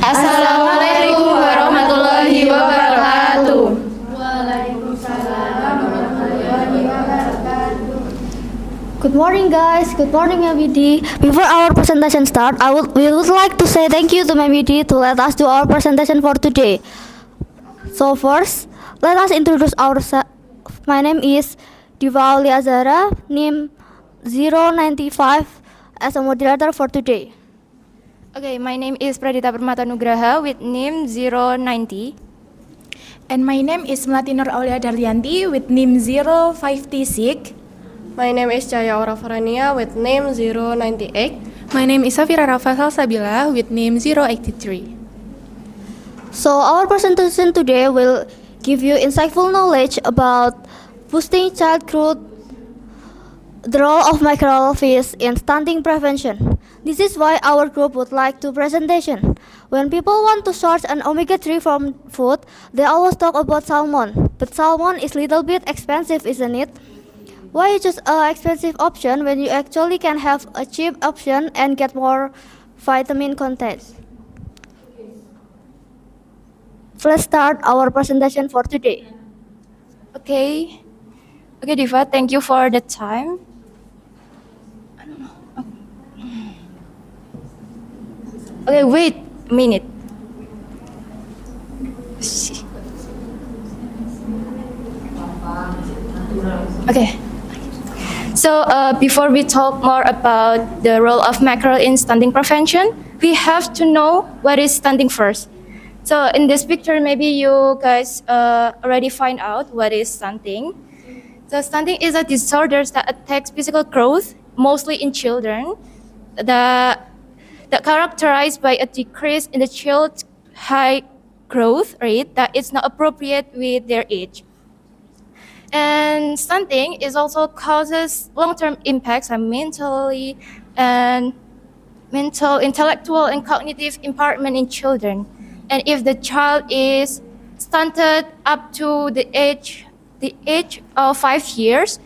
Assalamualaikum warahmatullahi wabarakatuh. Good morning, guys. Good morning, MBD. Before our presentation start, we would like to say thank you to MBD to let us do our presentation for today. So first, let us introduce ourselves. My name is Diva Aulia Zahra, NIM 095, as a moderator for today. Okay, my name is Pradita Permata Nugraha with NIM 090. And my name is Melati Nur Aulia Daryanti with NIM 056. My name is Chaya Aura Farania with name 098. My name is Safira Rafa Salsabila with name 083. So our presentation today will give you insightful knowledge about boosting child growth, the role of microalgae in stunting prevention. This is why our group would like to presentation. When people want to source an omega-3 from food, they always talk about salmon. But salmon is little bit expensive, isn't it? Why you choose an expensive option when you actually can have a cheap option and get more vitamin content? So let's start our presentation for today. Okay, Diva, thank you for the time. Okay, wait a minute. Okay. So before we talk more about the role of mackerel in stunting prevention, we have to know what is stunting first. So in this picture, maybe you guys already find out what is stunting. So stunting is a disorder that attacks physical growth, mostly in children, that characterized by a decrease in the child's height growth rate that is not appropriate with their age. And stunting is also causes long-term impacts on mental, intellectual, and cognitive impairment in children. And if the child is stunted up to the age of 5 years,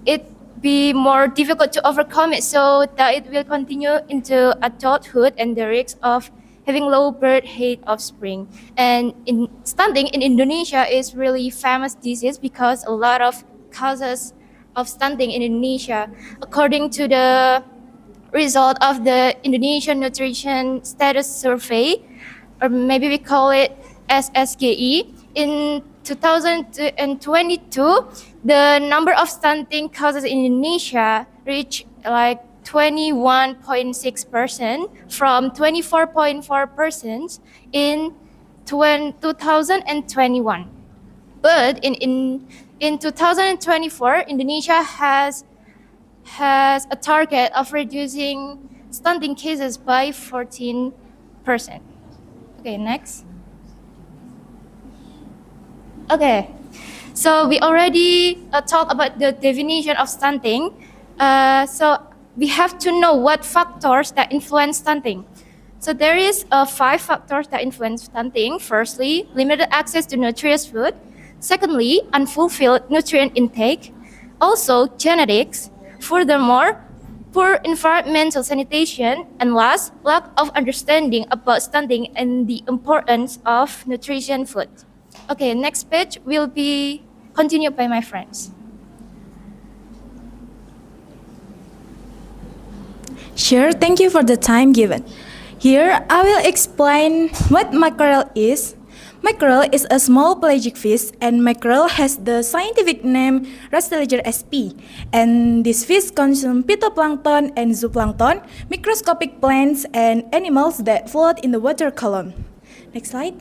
it be more difficult to overcome it, so that it will continue into adulthood and the risk of having low birth weight offspring. And in stunting in Indonesia is really famous disease because a lot of causes of stunting in Indonesia. According to the result of the Indonesian Nutrition Status Survey, or maybe we call it SSGE, in 2022, the number of stunting causes in Indonesia reached like 21.6% from 24.4% in 2021. But in 2024, Indonesia has a target of reducing stunting cases by 14%. Okay, next. Okay, so we already talked about the definition of stunting. So we have to know what factors that influence stunting. So there is 5 factors that influence stunting. Firstly, limited access to nutritious food. Secondly, unfulfilled nutrient intake. Also, genetics. Furthermore, poor environmental sanitation. And last, lack of understanding about stunting and the importance of nutrition food. Okay, next page will be continued by my friends. Sure, thank you for the time given. Here, I will explain what mackerel is. Mackerel is a small pelagic fish, and mackerel has the scientific name Rastelliger sp. And this fish consumes phytoplankton and zooplankton, microscopic plants, and animals that float in the water column. Next slide.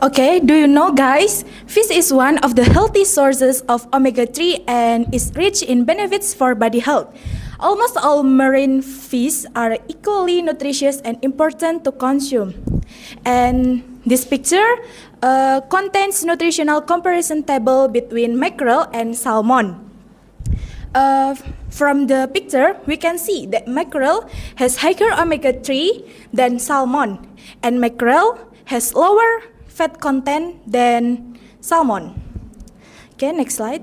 Okay, do you know, guys? Fish is one of the healthy sources of omega-3 and is rich in benefits for body health. Almost all marine fish are equally nutritious and important to consume. And this picture contains nutritional comparison table between mackerel and salmon. From the picture, we can see that mackerel has higher omega-3 than salmon, and mackerel has lower fat content than salmon. Okay, next slide.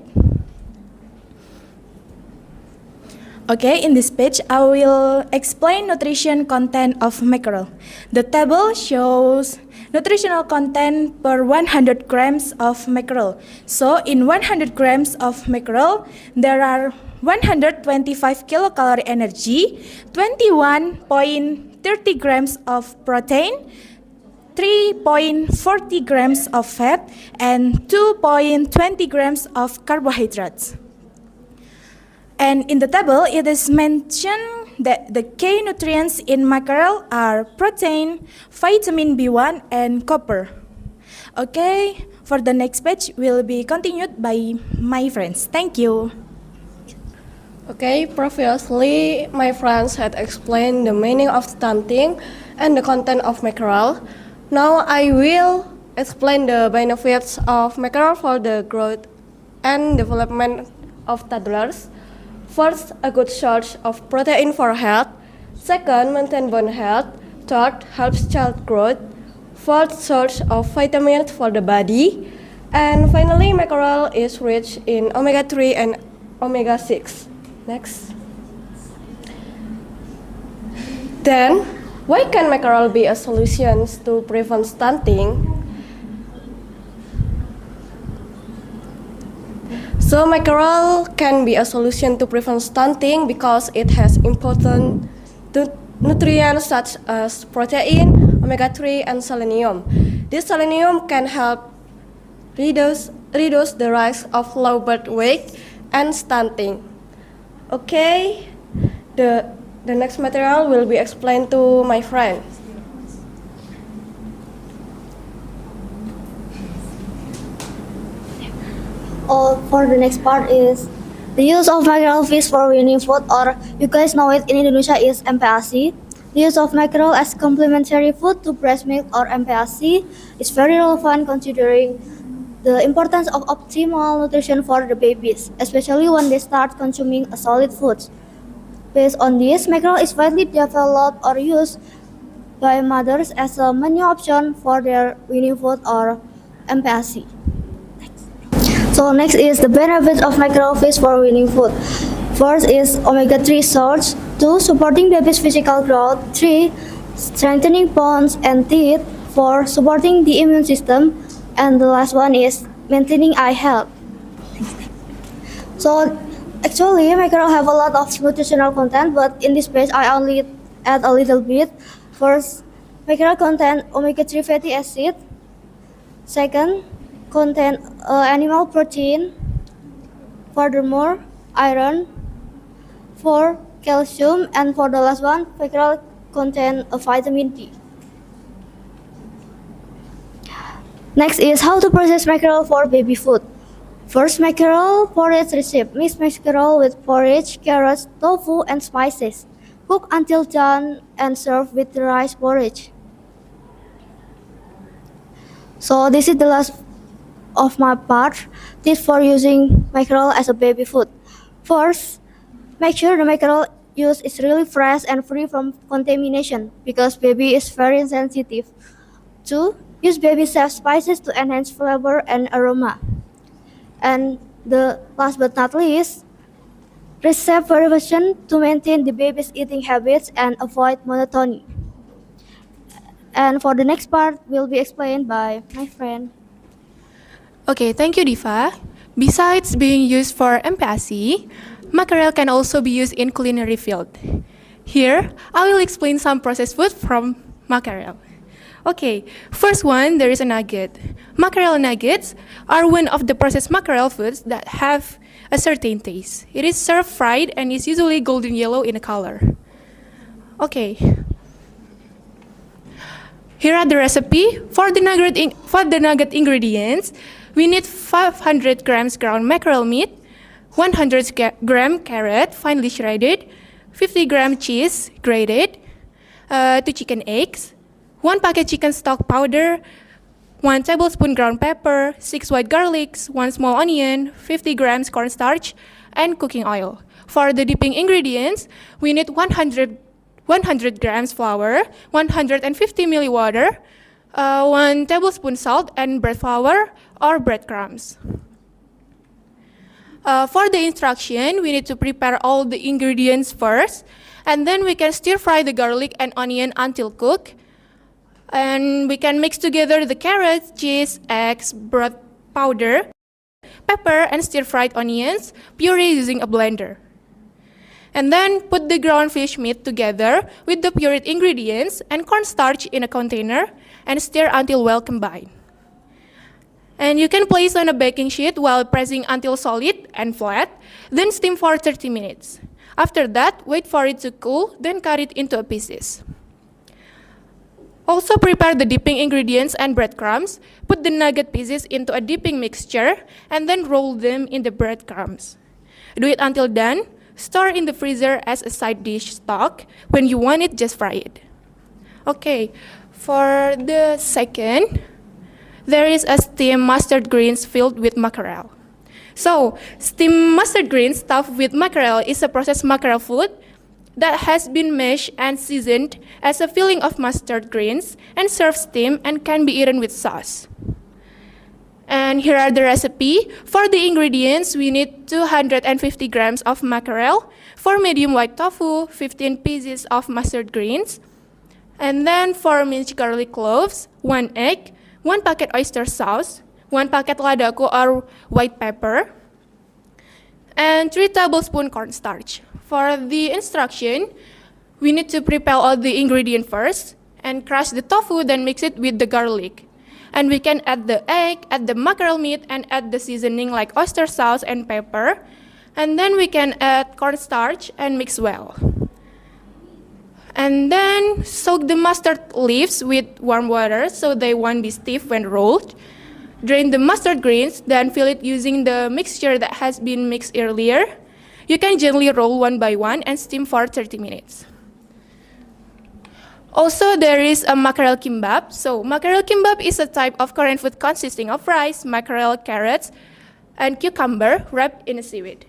Okay, in this page, I will explain nutrition content of mackerel. The table shows nutritional content per 100 grams of mackerel. So, in 100 grams of mackerel, there are 125 kilocalorie energy, 21.30 grams of protein, 3.40 grams of fat, and 2.20 grams of carbohydrates. And in the table, it is mentioned that the key nutrients in mackerel are protein, vitamin B1, and copper. Okay, for the next page will be continued by my friends. Thank you. Okay, previously my friends had explained the meaning of stunting and the content of mackerel. Now I will explain the benefits of mackerel for the growth and development of toddlers. First, a good source of protein for health. Second, maintain bone health. Third, helps child growth. Fourth, source of vitamins for the body. And finally, mackerel is rich in omega-3 and omega-6. Next. Then, why can mackerel be a solution to prevent stunting? So mackerel can be a solution to prevent stunting because it has important nutrients such as protein, omega-3, and selenium. This selenium can help reduce the rise of low birth weight and stunting. Okay, the next material will be explained to my friend. For the next part is the use of mackerel fish for weaning food, or you guys know it in Indonesia is MPASI. The use of mackerel as complementary food to breast milk or MPASI is very relevant considering the importance of optimal nutrition for the babies, especially when they start consuming a solid food. Based on this, mackerel is widely developed or used by mothers as a menu option for their weaning food or MPASI. So next is the benefits of mackerel fish for weaning food. First is omega-3 source. 2. Supporting baby's physical growth. 3. Strengthening bones and teeth. 4. Supporting the immune system. And the last one is maintaining eye health. So actually mackerel have a lot of nutritional content, but in this page I only add a little bit. First, mackerel contain omega-3 fatty acid. Second, contain animal protein. Furthermore, iron. 4. Calcium. And for the last one, mackerel contain a vitamin D. Next is how to process mackerel for baby food. First, mackerel porridge recipe. Mix mackerel with porridge, carrots, tofu, and spices. Cook until done and serve with the rice porridge. So this is the last of my part. Tips for using mackerel as a baby food. First, make sure the mackerel used is really fresh and free from contamination because baby is very sensitive. 2. Use baby safe spices to enhance flavor and aroma. And the last but not least, recipe variation to maintain the baby's eating habits and avoid monotony. And for the next part will be explained by my friend. Okay, thank you, Diva. Besides being used for MPASI, mackerel can also be used in culinary field. Here, I will explain some processed food from mackerel. Okay, first one, there is a nugget. Mackerel nuggets are one of the processed mackerel foods that have a certain taste. It is served fried and is usually golden yellow in color. Okay. Here are the recipe. For the nugget ingredients, we need 500 grams ground mackerel meat, 100 gram carrot, finely shredded, 50 gram cheese, grated, 2 chicken eggs, 1 packet chicken stock powder, 1 tablespoon ground pepper, 6 white garlics, 1 small onion, 50 grams cornstarch, and cooking oil. For the dipping ingredients, we need 100 grams flour, 150 ml water, 1 tablespoon salt, and bread flour or breadcrumbs. For the instruction, we need to prepare all the ingredients first, and then we can stir fry the garlic and onion until cooked. And we can mix together the carrots, cheese, eggs, broth powder, pepper, and stir-fried onions, puree using a blender. And then put the ground fish meat together with the pureed ingredients and cornstarch in a container and stir until well combined. And you can place on a baking sheet while pressing until solid and flat, then steam for 30 minutes. After that, wait for it to cool, then cut it into pieces. Also prepare the dipping ingredients and breadcrumbs. Put the nugget pieces into a dipping mixture and then roll them in the breadcrumbs. Do it until done. Store in the freezer as a side dish stock. When you want it, just fry it. Okay, for the second, there is a steamed mustard greens filled with mackerel. So, steamed mustard greens stuffed with mackerel is a processed mackerel food that has been mashed and seasoned as a filling of mustard greens and served steamed and can be eaten with sauce. And here are the recipe. For the ingredients, we need 250 grams of mackerel, 4 medium white tofu, 15 pieces of mustard greens, and then 4 minced garlic cloves, 1 egg, 1 packet oyster sauce, 1 packet ladaku or white pepper, and 3 tablespoons cornstarch. For the instruction, we need to prepare all the ingredients first and crush the tofu, then mix it with the garlic. And we can add the egg, add the mackerel meat, and add the seasoning like oyster sauce and pepper. And then we can add cornstarch and mix well. And then soak the mustard leaves with warm water so they won't be stiff when rolled. Drain the mustard greens, then fill it using the mixture that has been mixed earlier. You can gently roll one by one and steam for 30 minutes. Also, there is a mackerel kimbap. So, mackerel kimbap is a type of Korean food consisting of rice, mackerel, carrots, and cucumber wrapped in a seaweed.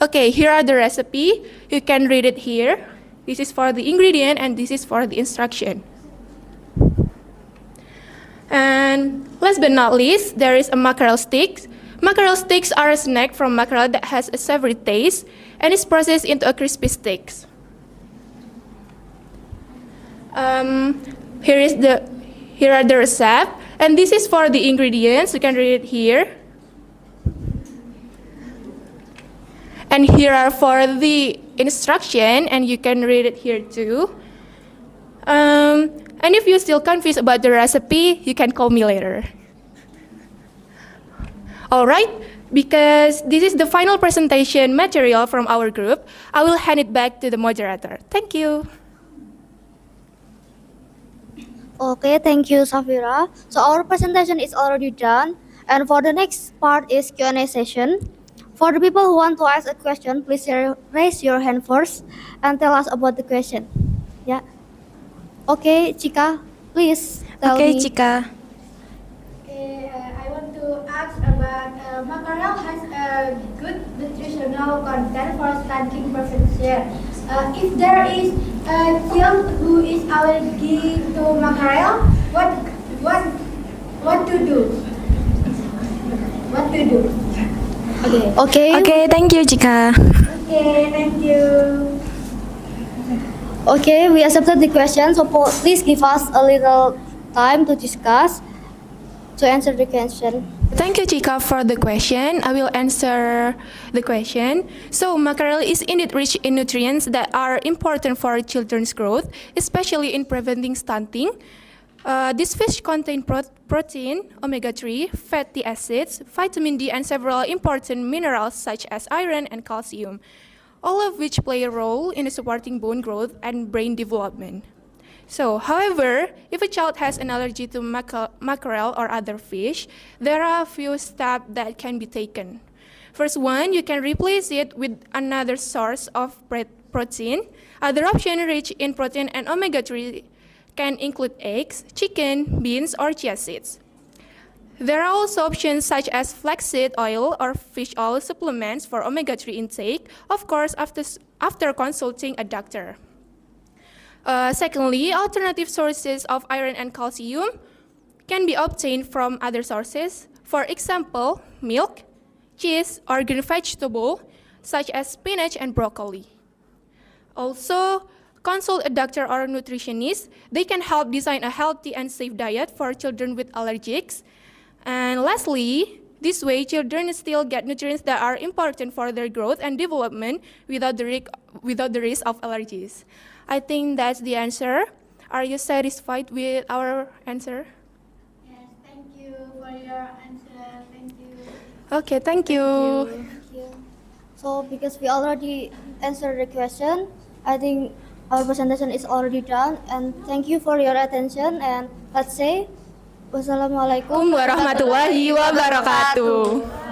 Okay, here are the recipe. You can read it here. This is for the ingredient and this is for the instruction. And last but not least, there is a mackerel stick. Mackerel sticks are a snack from mackerel that has a savory taste and is processed into a crispy sticks. Here are the recipe, and this is for the ingredients. You can read it here. And here are for the instruction, and you can read it here too. And if you're still confused about the recipe, you can call me later. All right, because this is the final presentation material from our group, I will hand it back to the moderator. Thank you. Okay, thank you, Safira. So our presentation is already done, and for the next part is Q&A session. For the people who want to ask a question, please raise your hand first and tell us about the question. Yeah. Okay, Chika, please tell me. Okay, Chika. Okay, I want to ask about mackerel has a good nutritional content for stunting prevention. If there is a child who is allergic to mackerel, what to do? What to do? Okay. Okay, thank you, Chika. Okay, thank you. Okay, we accepted the question, so please give us a little time to discuss, to answer the question. Thank you, Chika, for the question. I will answer the question. So, mackerel is indeed rich in nutrients that are important for children's growth, especially in preventing stunting. This fish contain protein, omega-3, fatty acids, vitamin D, and several important minerals such as iron and calcium, all of which play a role in supporting bone growth and brain development. So, however, if a child has an allergy to mackerel or other fish, there are a few steps that can be taken. First one, you can replace it with another source of protein. Other options rich in protein and omega-3 can include eggs, chicken, beans, or chia seeds. There are also options such as flaxseed oil or fish oil supplements for omega-3 intake, of course, after consulting a doctor. Secondly, alternative sources of iron and calcium can be obtained from other sources. For example, milk, cheese, or green vegetable, such as spinach and broccoli. Also, consult a doctor or a nutritionist. They can help design a healthy and safe diet for children with allergies. And lastly, this way children still get nutrients that are important for their growth and development without the risk of allergies. I think that's the answer. Are you satisfied with our answer? Yes, thank you for your answer. Thank you. Okay, thank you. Thank you. So because we already answered the question, I think our presentation is already done. And thank you for your attention. And let's say, wassalamualaikum Warahmatullahi wabarakatuh.